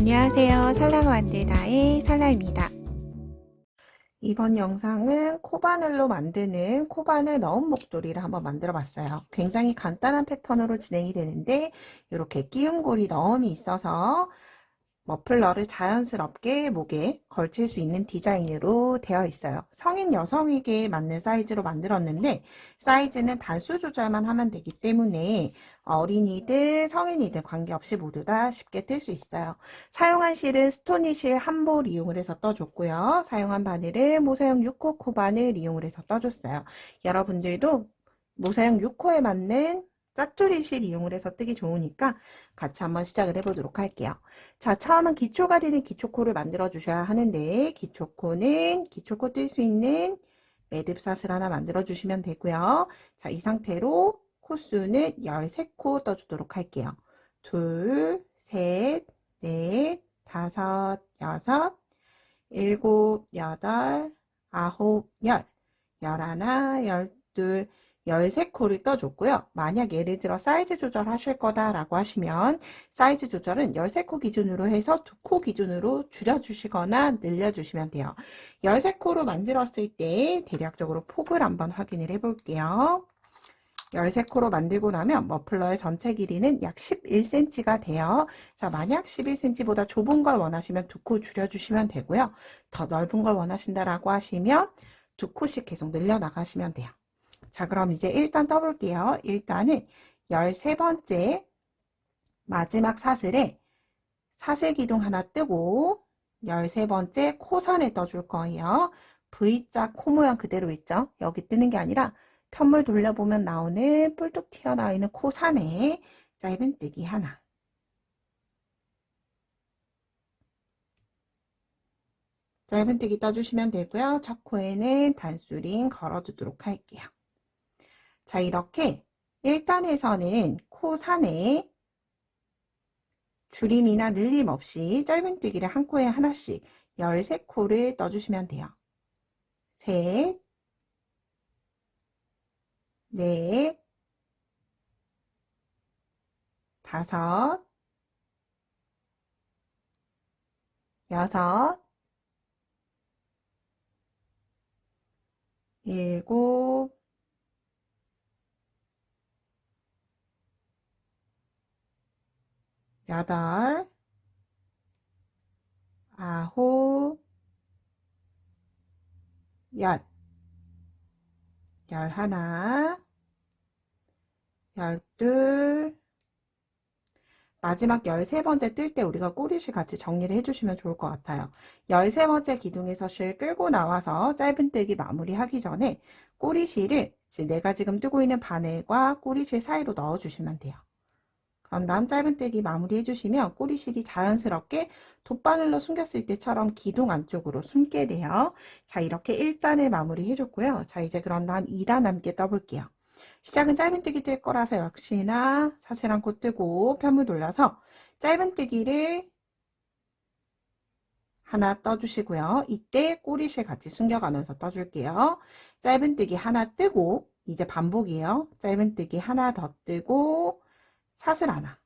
안녕하세요. 살라가 만들다의 살라입니다. 이번 영상은 코바늘로 만드는 코바늘 너은 목도리를 한번 만들어 봤어요. 굉장히 간단한 패턴으로 진행이 되는데 이렇게 끼움고리 너음이 있어서 머플러를 자연스럽게 목에 걸칠 수 있는 디자인으로 되어 있어요. 성인 여성에게 맞는 사이즈로 만들었는데 사이즈는 단수 조절만 하면 되기 때문에 어린이들, 성인이들 관계없이 모두 다 쉽게 뜰 수 있어요. 사용한 실은 스토니 실 한 볼 이용을 해서 떠줬고요. 사용한 바늘은 모사용 6호 코바늘 이용을 해서 떠줬어요. 여러분들도 모사용 6호에 맞는 짜투리 실 이용을 해서 뜨기 좋으니까 같이 한번 시작을 해보도록 할게요. 자, 처음은 기초가 되는 기초코를 만들어 주셔야 하는데 기초코는 기초코 뜰 수 있는 매듭샷을 하나 만들어 주시면 되고요. 자, 이 상태로 코수는 13코 떠주도록 할게요. 둘, 셋, 넷, 다섯, 여섯, 일곱, 여덟, 아홉, 열, 열하나, 열둘, 13코를 떠줬고요. 만약 예를 들어 사이즈 조절하실 거다라고 하시면 사이즈 조절은 13코 기준으로 해서 2코 기준으로 줄여주시거나 늘려주시면 돼요. 13코로 만들었을 때 대략적으로 폭을 한번 확인을 해볼게요. 13코로 만들고 나면 머플러의 전체 길이는 약 11cm가 돼요. 자, 만약 11cm보다 좁은 걸 원하시면 2코 줄여주시면 되고요. 더 넓은 걸 원하신다라고 하시면 2코씩 계속 늘려나가시면 돼요. 자, 그럼 이제 일단 떠볼게요. 일단은 13번째 마지막 사슬에 사슬 기둥 하나 뜨고 13번째 코선에 떠줄 거예요. V자 코 모양 그대로 있죠? 여기 뜨는 게 아니라 편물 돌려보면 나오는 뿔뚝 튀어나와 있는 코선에 짧은뜨기 하나. 짧은뜨기 떠주시면 되고요. 첫 코에는 단수링 걸어두도록 할게요. 자, 이렇게 1단에서는 코선에 줄임이나 늘림 없이 짧은뜨기를 한 코에 하나씩 13코를 떠주시면 돼요. 셋, 넷, 다섯, 여섯, 일곱, 여덟, 아홉, 열, 열하나, 열둘, 마지막 13번째 뜰 때 우리가 꼬리실 같이 정리를 해주시면 좋을 것 같아요. 13번째 기둥에서 실 끌고 나와서 짧은뜨기 마무리하기 전에 꼬리실을 내가 지금 뜨고 있는 바늘과 꼬리실 사이로 넣어주시면 돼요. 그런 다음 짧은뜨기 마무리 해주시면 꼬리실이 자연스럽게 돗바늘로 숨겼을 때처럼 기둥 안쪽으로 숨게 돼요. 자, 이렇게 1단을 마무리 해줬고요. 자, 이제 그런 다음 2단 함께 떠볼게요. 시작은 짧은뜨기 뜰 거라서 역시나 사슬 안고 뜨고 편물 돌려서 짧은뜨기를 하나 떠주시고요. 이때 꼬리실 같이 숨겨가면서 떠줄게요. 짧은뜨기 하나 뜨고 이제 반복이에요. 짧은뜨기 하나 더 뜨고 사슬 하나.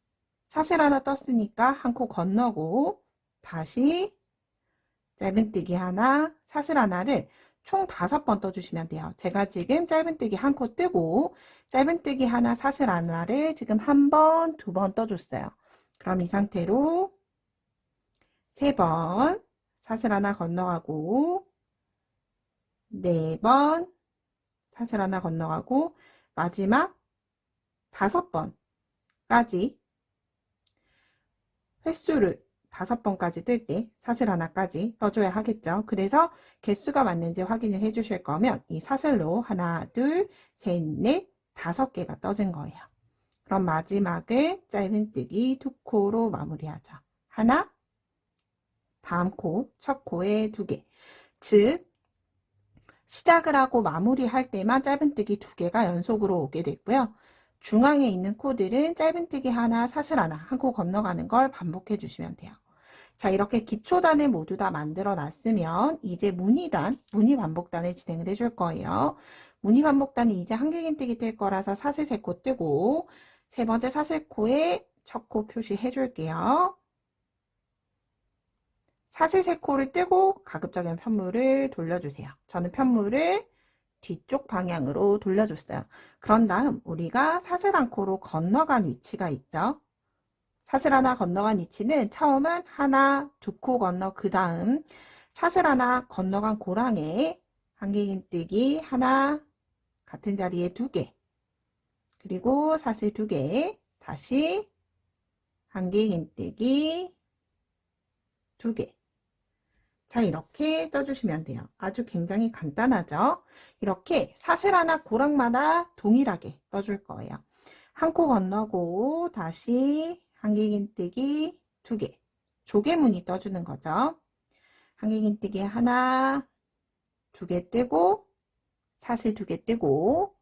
사슬 하나 떴으니까 한 코 건너고 다시 짧은뜨기 하나, 사슬 하나를 총 5번 떠주시면 돼요. 제가 지금 짧은뜨기 한 코 뜨고 짧은뜨기 하나, 사슬 하나를 지금 한 번, 2번 떠줬어요. 그럼 이 상태로 3번 사슬 하나 건너가고 4번 사슬 하나 건너가고 마지막 5번까지 횟수를 5번까지 뜰 때 사슬 하나까지 떠줘야 하겠죠. 그래서 개수가 맞는지 확인을 해주실 거면 이 사슬로 하나, 둘, 셋, 넷, 5개가 떠진 거예요. 그럼 마지막을 짧은뜨기 2코로 마무리하죠. 하나, 다음 코, 첫 코에 2개. 즉, 시작을 하고 마무리할 때만 짧은뜨기 2개가 연속으로 오게 됐고요. 중앙에 있는 코들은 짧은뜨기 하나, 사슬 하나, 한 코 건너가는 걸 반복해 주시면 돼요. 자, 이렇게 기초단을 모두 다 만들어 놨으면 이제 무늬단, 무늬반복단을 진행을 해줄 거예요. 무늬반복단이 이제 한길긴뜨기 뜰 거라서 사슬 3코 뜨고 3번째 사슬코에 첫 코 표시해 줄게요. 사슬 3코를 뜨고 가급적이면 편물을 돌려주세요. 저는 편물을 뒤쪽 방향으로 돌려줬어요. 그런 다음 우리가 사슬 1코로 건너간 위치가 있죠. 사슬 하나 건너간 위치는 처음은 하나, 2코 건너 그 다음 사슬 하나 건너간 고랑에 한길긴뜨기 하나, 같은 자리에 2개, 그리고 사슬 2개, 다시 한길긴뜨기 2개. 자, 이렇게 떠주시면 돼요. 아주 굉장히 간단하죠? 이렇게 사슬 하나 고랑마다 동일하게 떠줄 거예요. 한 코 건너고 다시 한길긴뜨기 2개, 조개무늬 떠주는 거죠. 한길긴뜨기 하나, 2개 뜨고 사슬 2개 뜨고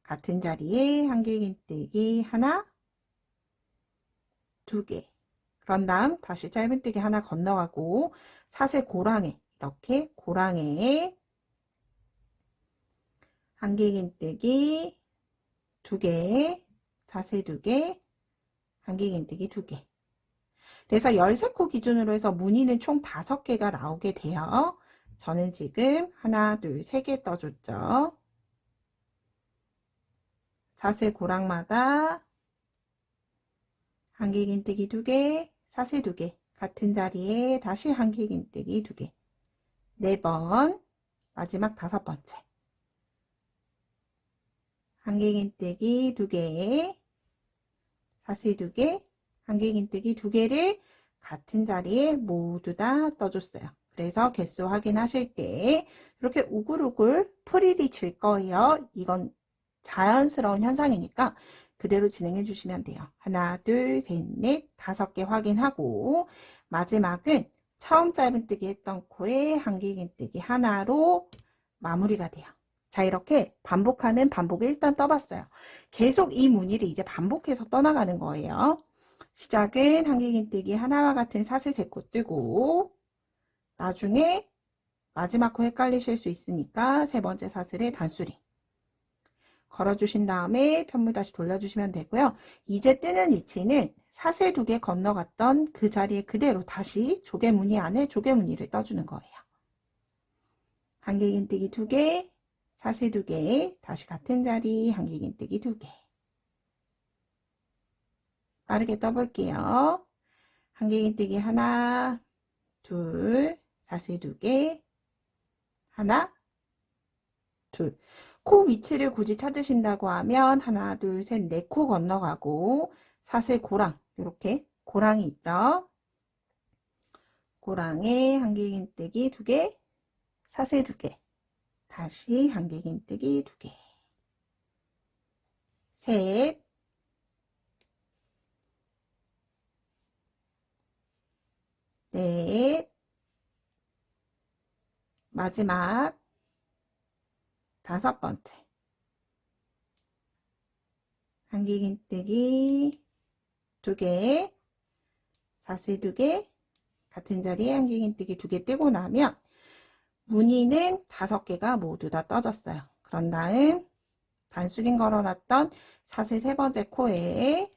같은 자리에 한길긴뜨기 하나, 2개. 그런 다음 다시 짧은뜨기 하나 건너가고 사슬 고랑에, 이렇게 고랑에 한길긴뜨기 2개, 사슬 2개, 한길긴뜨기 2개. 그래서 13코 기준으로 해서 무늬는 총 5개가 나오게 돼요. 저는 지금 하나, 둘, 3개 떠줬죠. 사슬 고랑마다 한길긴뜨기 2개, 사슬 2개, 같은 자리에 다시 한길긴뜨기 2개, 4번, 마지막 5번째. 한길긴뜨기 2개, 사슬 2개, 한길긴뜨기 2개를 같은 자리에 모두 다 떠줬어요. 그래서 개수 확인하실 때 이렇게 우글우글 프릴이 질 거예요. 이건 자연스러운 현상이니까 그대로 진행해 주시면 돼요. 하나, 둘, 셋, 넷, 5개 확인하고 마지막은 처음 짧은뜨기 했던 코에 한길긴뜨기 하나로 마무리가 돼요. 자, 이렇게 반복하는 반복을 일단 떠봤어요. 계속 이 무늬를 이제 반복해서 떠나가는 거예요. 시작은 한길긴뜨기 하나와 같은 사슬 3코 뜨고 나중에 마지막 코 헷갈리실 수 있으니까 3번째 사슬에 단수링 걸어주신 다음에 편물 다시 돌려주시면 되고요. 이제 뜨는 위치는 사슬 2개 건너갔던 그 자리에 그대로 다시 조개무늬 안에 조개무늬를 떠주는 거예요. 한길긴뜨기 2개, 사슬 2개, 다시 같은 자리 한길긴뜨기 2개. 빠르게 떠볼게요. 한길긴뜨기 하나, 둘, 사슬 2개, 하나, 둘. 코 위치를 굳이 찾으신다고 하면 하나, 둘, 셋, 4코 건너가고 사슬 고랑, 이렇게 고랑이 있죠. 고랑에 한길긴뜨기 2개, 사슬 2개, 다시 한길긴뜨기 2개, 셋, 넷, 마지막 5번째 한길긴뜨기 2개, 사슬 2개, 같은 자리에 한길긴뜨기 2개 뜨고 나면 무늬는 5개가 모두 다 떠졌어요. 그런 다음 단수링 걸어놨던 사슬 3번째 코에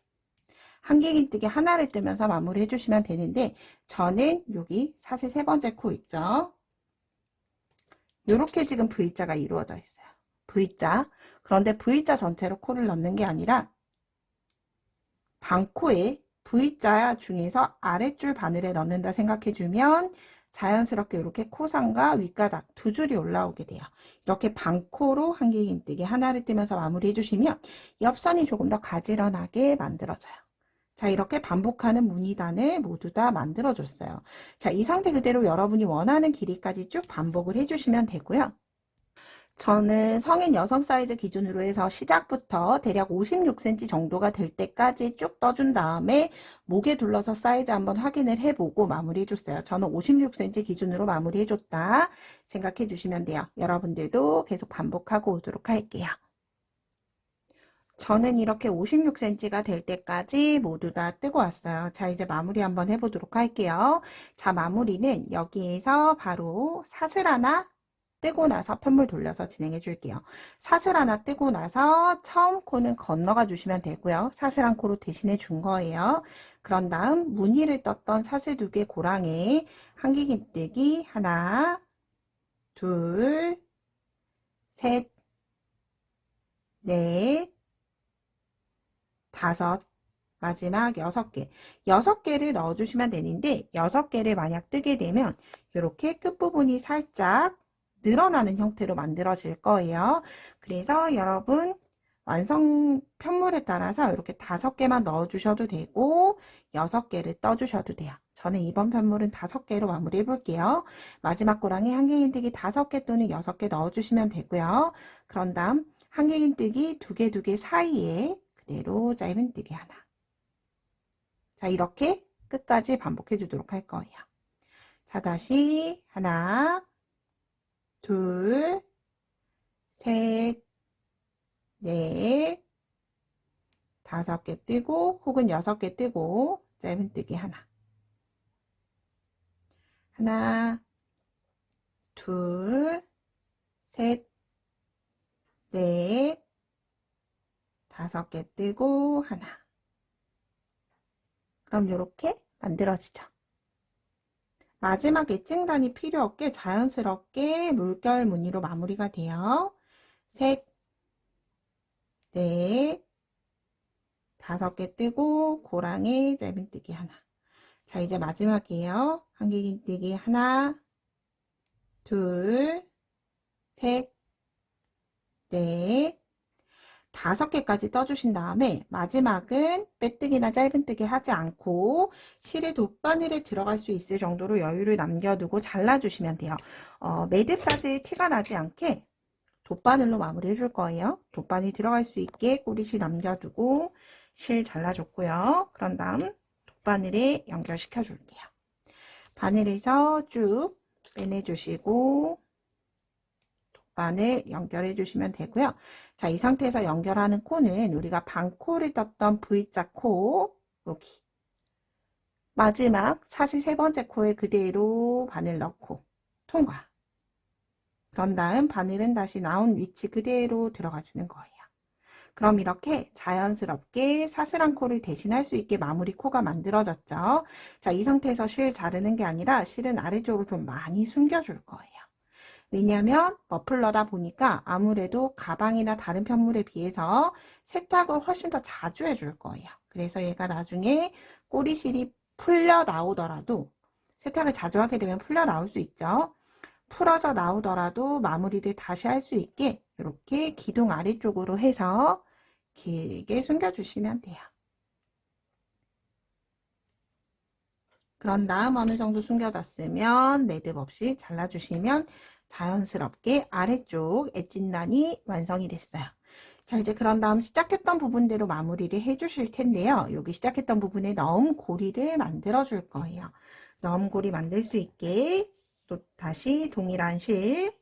한길긴뜨기 하나를 뜨면서 마무리 해주시면 되는데 저는 여기 사슬 3번째 코 있죠. 이렇게 지금 V자가 이루어져 있어요. V자. 그런데 V자 전체로 코를 넣는 게 아니라 반코에 V자 중에서 아랫줄 바늘에 넣는다 생각해주면 자연스럽게 이렇게 코상과 윗가닥 2줄이 올라오게 돼요. 이렇게 반코로 한길긴뜨기 하나를 뜨면서 마무리 해주시면 옆선이 조금 더 가지런하게 만들어져요. 자, 이렇게 반복하는 무늬단을 모두 다 만들어줬어요. 자, 이 상태 그대로 여러분이 원하는 길이까지 쭉 반복을 해주시면 되고요. 저는 성인 여성 사이즈 기준으로 해서 시작부터 대략 56cm 정도가 될 때까지 쭉 떠준 다음에 목에 둘러서 사이즈 한번 확인을 해보고 마무리 해줬어요. 저는 56cm 기준으로 마무리 해줬다 생각해 주시면 돼요. 여러분들도 계속 반복하고 오도록 할게요. 저는 이렇게 56cm가 될 때까지 모두 다 뜨고 왔어요. 자, 이제 마무리 한번 해보도록 할게요. 자, 마무리는 여기에서 바로 사슬 하나 뜨고 나서 편물 돌려서 진행해 줄게요. 사슬 하나 뜨고 나서 처음 코는 건너가 주시면 되고요. 사슬 한 코로 대신해 준 거예요. 그런 다음 무늬를 떴던 사슬 2개 고랑에 한길긴뜨기 하나, 둘, 셋, 넷, 다섯, 마지막 6개. 6개를 넣어주시면 되는데 6개를 만약 뜨게 되면 이렇게 끝부분이 살짝 늘어나는 형태로 만들어질 거예요. 그래서 여러분 완성 편물에 따라서 이렇게 5개만 넣어주셔도 되고 6개를 떠주셔도 돼요. 저는 이번 편물은 5개로 마무리해 볼게요. 마지막 고랑에 한길긴뜨기 5개 또는 6개 넣어주시면 되고요. 그런 다음 한길긴뜨기 2개 2개 사이에 그대로 짧은뜨기 하나. 자, 이렇게 끝까지 반복해 주도록 할 거예요. 자, 다시 하나, 둘, 셋, 넷, 5개 뜨고 혹은 6개 뜨고 짧은뜨기 하나. 하나, 둘, 셋, 넷, 5개 뜨고 하나. 그럼 이렇게 만들어지죠. 마지막 엣징단이 필요 없게 자연스럽게 물결 무늬로 마무리가 돼요. 셋, 넷, 5개 뜨고 고랑에 짧은뜨기 하나. 자, 이제 마지막이에요. 한길긴뜨기 하나, 둘, 셋, 넷, 5개까지 떠주신 다음에 마지막은 빼뜨기나 짧은뜨기 하지 않고 실의 돗바늘에 들어갈 수 있을 정도로 여유를 남겨두고 잘라주시면 돼요. 매듭사슬 티가 나지 않게 돗바늘로 마무리 해줄 거예요. 돗바늘 들어갈 수 있게 꼬리실 남겨두고 실 잘라줬고요. 그런 다음 돗바늘에 연결시켜 줄게요. 바늘에서 쭉 빼내주시고 돗바늘 연결해 주시면 되고요. 자, 이 상태에서 연결하는 코는 우리가 반코를 떴던 V자 코 여기 마지막 사슬 3번째 코에 그대로 바늘 넣고 통과. 그런 다음 바늘은 다시 나온 위치 그대로 들어가 주는 거예요. 그럼 이렇게 자연스럽게 사슬 한 코를 대신할 수 있게 마무리 코가 만들어졌죠. 자, 이 상태에서 실 자르는 게 아니라 실은 아래쪽으로 좀 많이 숨겨줄 거예요. 왜냐하면 머플러다 보니까 아무래도 가방이나 다른 편물에 비해서 세탁을 훨씬 더 자주 해줄 거예요. 그래서 얘가 나중에 꼬리실이 풀려 나오더라도 세탁을 자주 하게 되면 풀려 나올 수 있죠. 풀어져 나오더라도 마무리를 다시 할 수 있게 이렇게 기둥 아래쪽으로 해서 길게 숨겨주시면 돼요. 그런 다음 어느 정도 숨겨졌으면 매듭 없이 잘라주시면 자연스럽게 아래쪽 엣진단이 완성이 됐어요. 자, 이제 그런 다음 시작했던 부분대로 마무리를 해주실 텐데요. 여기 시작했던 부분에 너음 고리를 만들어 줄 거예요. 너음 고리 만들 수 있게 또 다시 동일한 실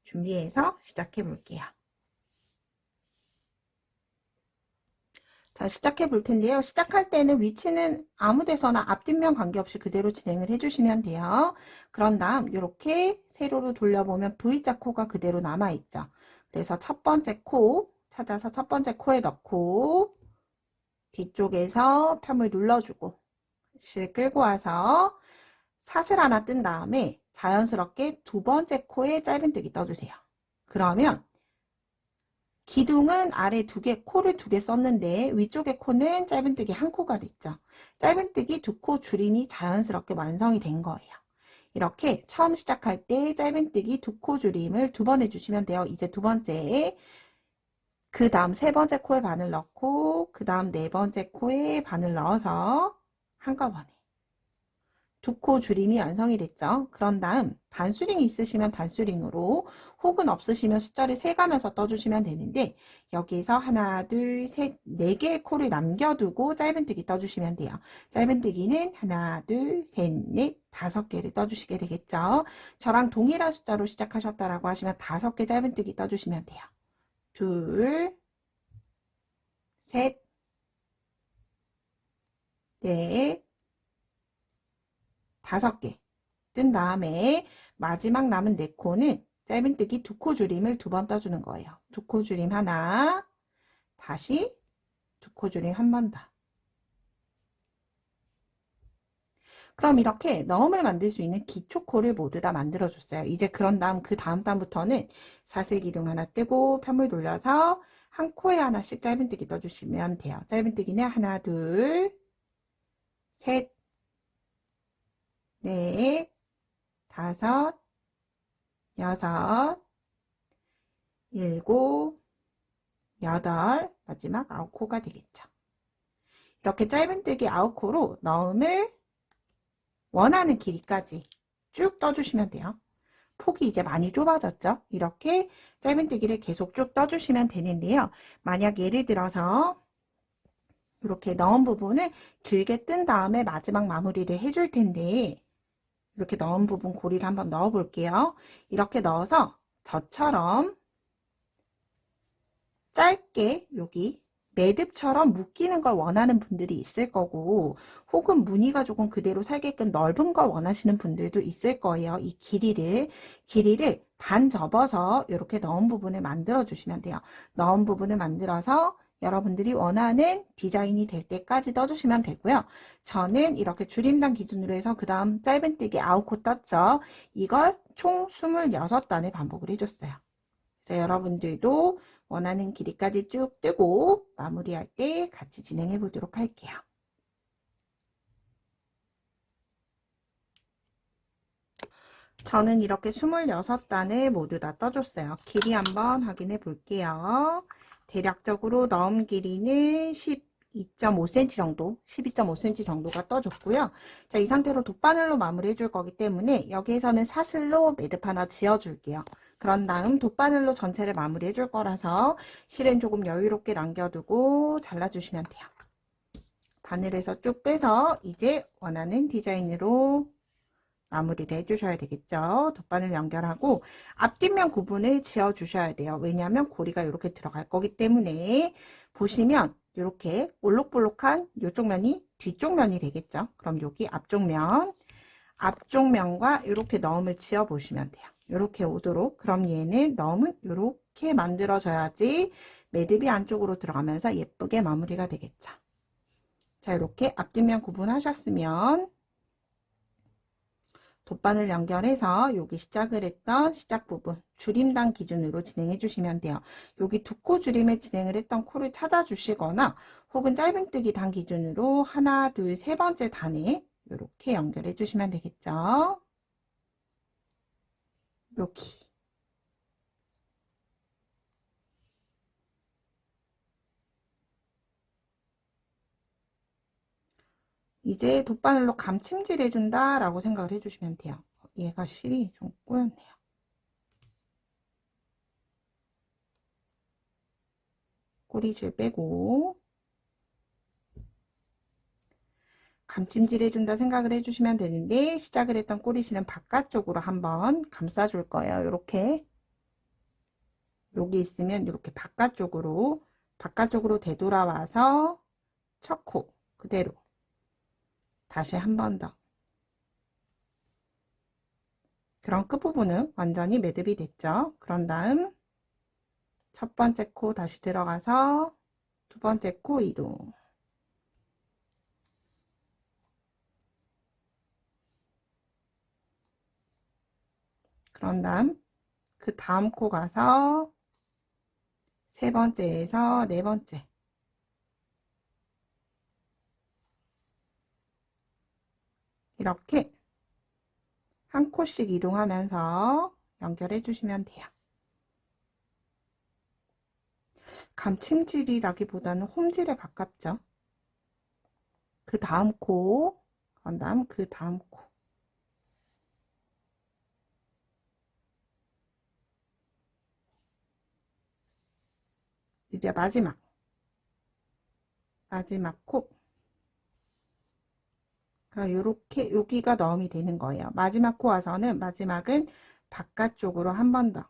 준비해서 시작해 볼게요. 자, 시작해 볼 텐데요. 시작할 때는 위치는 아무 데서나 앞뒷면 관계없이 그대로 진행을 해주시면 돼요. 그런 다음 이렇게 세로로 돌려보면 V자 코가 그대로 남아있죠. 그래서 첫 번째 코 찾아서 첫 번째 코에 넣고 뒤쪽에서 편을 눌러주고 실 끌고 와서 사슬 하나 뜬 다음에 자연스럽게 두 번째 코에 짧은뜨기 떠주세요. 그러면 기둥은 아래 2개, 코를 2개 썼는데 위쪽의 코는 짧은뜨기 1코가 됐죠. 짧은뜨기 2코 줄임이 자연스럽게 완성이 된 거예요. 이렇게 처음 시작할 때 짧은뜨기 2코 줄임을 2번 해주시면 돼요. 이제 두 번째, 그 다음 3번째 코에 바늘 넣고 그 다음 4번째 코에 바늘 넣어서 한꺼번에 2코 줄임이 완성이 됐죠. 그런 다음 단수링이 있으시면 단수링으로 혹은 없으시면 숫자를 세가면서 떠주시면 되는데 여기서 하나, 둘, 셋, 4개의 코를 남겨두고 짧은뜨기 떠주시면 돼요. 짧은뜨기는 하나, 둘, 셋, 넷, 5개를 떠주시게 되겠죠. 저랑 동일한 숫자로 시작하셨다라고 하시면 5개 짧은뜨기 떠주시면 돼요. 둘, 셋, 넷, 5개 뜬 다음에 마지막 남은 4코는 짧은뜨기 두 코 줄임을 두 번 떠주는 거예요. 두 코 줄임 하나, 다시 두 코 줄임 한 번 더. 그럼 이렇게 넣음을 만들 수 있는 기초코를 모두 다 만들어줬어요. 이제 그런 다음 그 다음 단부터는 사슬기둥 하나 뜨고 편물 돌려서 한 코에 하나씩 짧은뜨기 떠주시면 돼요. 짧은뜨기는 하나, 둘, 셋, 넷, 다섯, 여섯, 일곱, 여덟, 마지막 9코가 되겠죠. 이렇게 짧은뜨기 9코로 넣음을 원하는 길이까지 쭉 떠주시면 돼요. 폭이 이제 많이 좁아졌죠. 이렇게 짧은뜨기를 계속 쭉 떠주시면 되는데요. 만약 예를 들어서 이렇게 넣은 부분을 길게 뜬 다음에 마지막 마무리를 해줄 텐데 이렇게 넣은 부분 고리를 한번 넣어 볼게요. 이렇게 넣어서 저처럼 짧게 여기 매듭처럼 묶이는 걸 원하는 분들이 있을 거고 혹은 무늬가 조금 그대로 살게끔 넓은 걸 원하시는 분들도 있을 거예요. 이 길이를 반 접어서 이렇게 넣은 부분을 만들어 주시면 돼요. 넣은 부분을 만들어서 여러분들이 원하는 디자인이 될 때까지 떠주시면 되고요. 저는 이렇게 줄임당 기준으로 해서 그 다음 짧은뜨기 9코 떴죠. 이걸 총 26단을 반복을 해줬어요. 그래서 여러분들도 원하는 길이까지 쭉 뜨고 마무리할 때 같이 진행해 보도록 할게요. 저는 이렇게 26단을 모두 다 떠줬어요. 길이 한번 확인해 볼게요. 대략적으로 넣음 길이는 12.5cm 정도, 12.5cm 정도가 떠줬고요. 자, 이 상태로 돗바늘로 마무리해 줄 거기 때문에 여기에서는 사슬로 매듭 하나 지어 줄게요. 그런 다음 돗바늘로 전체를 마무리해 줄 거라서 실은 조금 여유롭게 남겨두고 잘라주시면 돼요. 바늘에서 쭉 빼서 이제 원하는 디자인으로 마무리를 해주셔야 되겠죠. 돗바늘 연결하고 앞뒷면 구분을 지어 주셔야 돼요. 왜냐하면 고리가 이렇게 들어갈 거기 때문에 보시면 이렇게 올록볼록한 이쪽 면이 뒤쪽 면이 되겠죠. 그럼 여기 앞쪽 면과 이렇게 넣음을 지어 보시면 돼요. 이렇게 오도록. 그럼 얘는 넣음은 이렇게 만들어져야지 매듭이 안쪽으로 들어가면서 예쁘게 마무리가 되겠죠. 자, 이렇게 앞뒷면 구분하셨으면 돗바늘 연결해서 여기 시작을 했던 시작 부분 줄임당 기준으로 진행해 주시면 돼요. 여기 두 코 줄임에 진행을 했던 코를 찾아 주시거나 혹은 짧은뜨기 단 기준으로 하나, 둘, 세 번째 단에 이렇게 연결해 주시면 되겠죠. 여기 이제 돗바늘로 감침질 해준다 라고 생각을 해주시면 돼요. 얘가 실이 좀 꼬였네요. 꼬리질 빼고 감침질 해준다 생각을 해주시면 되는데 시작을 했던 꼬리실은 바깥쪽으로 한번 감싸줄 거예요. 이렇게 여기 있으면 이렇게 바깥쪽으로 되돌아와서 첫 코 그대로 다시 한 번 더. 그럼 끝부분은 완전히 매듭이 됐죠. 그런 다음 첫 번째 코 다시 들어가서 두 번째 코 이동. 그런 다음 그 다음 코 가서 세 번째에서 네 번째. 이렇게 한 코씩 이동하면서 연결해 주시면 돼요. 감침질이라기보다는 홈질에 가깝죠. 그 다음 코, 그런 다음 그 다음 코. 이제 마지막 코. 그럼 요렇게 여기가 넣음이 되는 거예요. 마지막 코 와서는 마지막은 바깥쪽으로 한 번 더.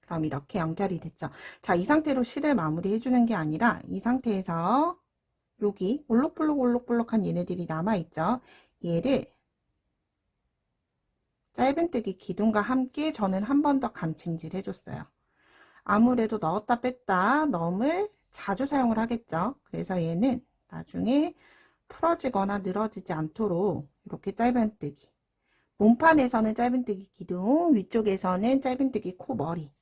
그럼 이렇게 연결이 됐죠. 자, 이 상태로 실을 마무리 해주는 게 아니라 이 상태에서 여기 올록볼록한 얘네들이 남아있죠. 얘를 짧은뜨기 기둥과 함께 저는 한 번 더 감침질 해줬어요. 아무래도 넣었다 뺐다 넣음을 자주 사용을 하겠죠. 그래서 얘는 나중에 풀어지거나 늘어지지 않도록 이렇게 짧은뜨기, 몸판에서는 짧은뜨기 기둥, 위쪽에서는 짧은뜨기 코 머리,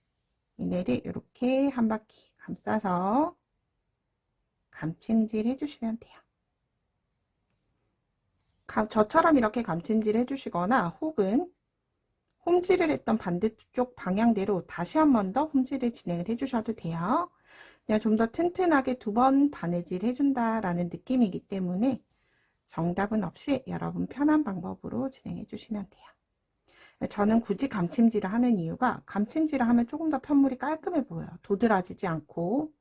얘네를 이렇게 한 바퀴 감싸서 감침질 해주시면 돼요. 저처럼 이렇게 감침질 해주시거나 혹은 홈질을 했던 반대쪽 방향대로 다시 한 번 더 홈질을 진행을 해주셔도 돼요. 그냥 좀 더 튼튼하게 2번 바느질 해준다라는 느낌이기 때문에 정답은 없이 여러분 편한 방법으로 진행해 주시면 돼요. 저는 굳이 감침질을 하는 이유가 감침질을 하면 조금 더 편물이 깔끔해 보여요. 도드라지지 않고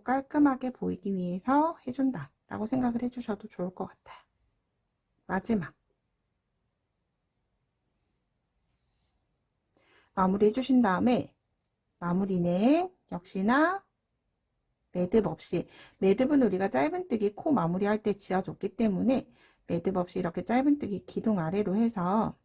깔끔하게 보이기 위해서 해준다 라고 생각을 해주셔도 좋을 것 같아요. 마지막 마무리 해주신 다음에 마무리는 역시나 매듭 없이, 매듭은 우리가 짧은뜨기 코 마무리할 때 지어줬기 때문에 매듭 없이 이렇게 짧은뜨기 기둥 아래로 해서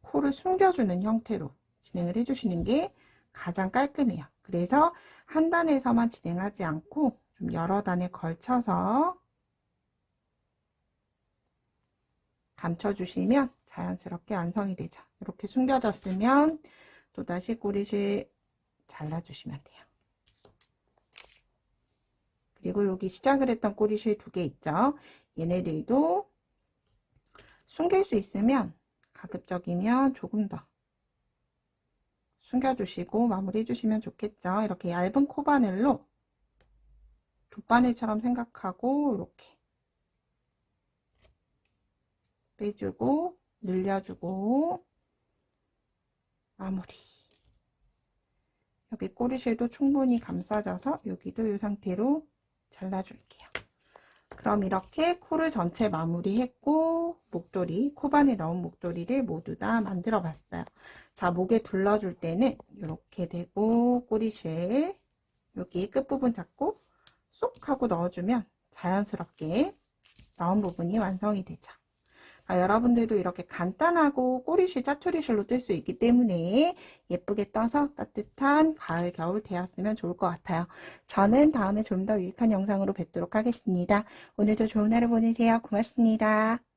코를 숨겨주는 형태로 진행을 해주시는 게 가장 깔끔해요. 그래서 한 단에서만 진행하지 않고 좀 여러 단에 걸쳐서 감춰주시면 자연스럽게 완성이 되죠. 이렇게 숨겨졌으면 또다시 꼬리실 잘라주시면 돼요. 그리고 여기 시작을 했던 꼬리실 2개 있죠. 얘네들도 숨길 수 있으면 가급적이면 조금 더 숨겨주시고 마무리 해주시면 좋겠죠. 이렇게 얇은 코바늘로 돗바늘처럼 생각하고 이렇게 빼주고 늘려주고 마무리. 여기 꼬리실도 충분히 감싸져서 여기도 이 상태로 잘라줄게요. 그럼 이렇게 코를 전체 마무리했고 목도리, 코바늘 넣은 목도리를 모두 다 만들어 봤어요. 자, 목에 둘러줄 때는 이렇게 되고 꼬리실 여기 끝부분 잡고 쏙 하고 넣어주면 자연스럽게 넣은 부분이 완성이 되죠. 여러분들도 이렇게 간단하고 꼬리실 짜투리실로 뜰 수 있기 때문에 예쁘게 떠서 따뜻한 가을 겨울 되었으면 좋을 것 같아요. 저는 다음에 좀 더 유익한 영상으로 뵙도록 하겠습니다. 오늘도 좋은 하루 보내세요. 고맙습니다.